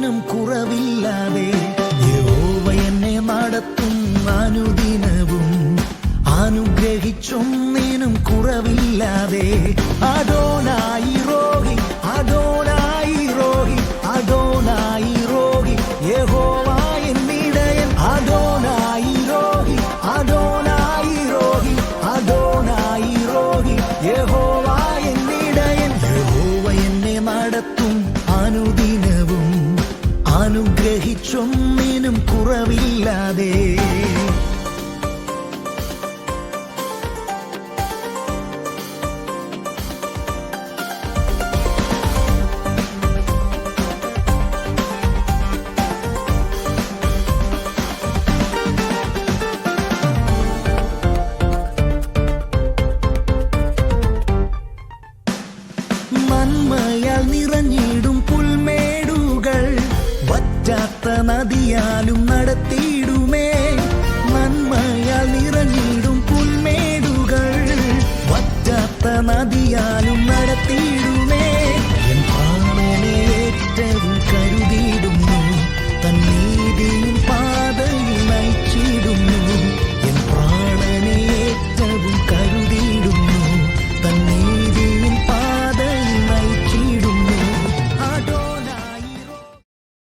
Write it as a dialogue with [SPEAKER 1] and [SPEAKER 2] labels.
[SPEAKER 1] ഒന്നിനും കുറവില്ലാതെ യഹോവ എന്നെ നടത്തും അനുദിനവും അനുഗ്രഹിച്ചൊന്നിനും കുറവില്ലാതെ അദോനായി റോഹി അദോനായി റോഹി അദോനായി റോഹി യഹോവ എന്നിടയൻ അദോനായി റോഹി അദോനായി റോഹി അദോനായി റോഹി യഹോവ എന്നിടയൻ യഹോവ എന്നെ നടത്തും അനുദിനവും അനുഗ്രഹിച്ചൊന്നിനും കുറവില്ലാതെ നന്മയാൽ നിറഞ്ഞിടും പുൽമേടുകൾ വറ്റാത്ത നദിയാലും നടത്തി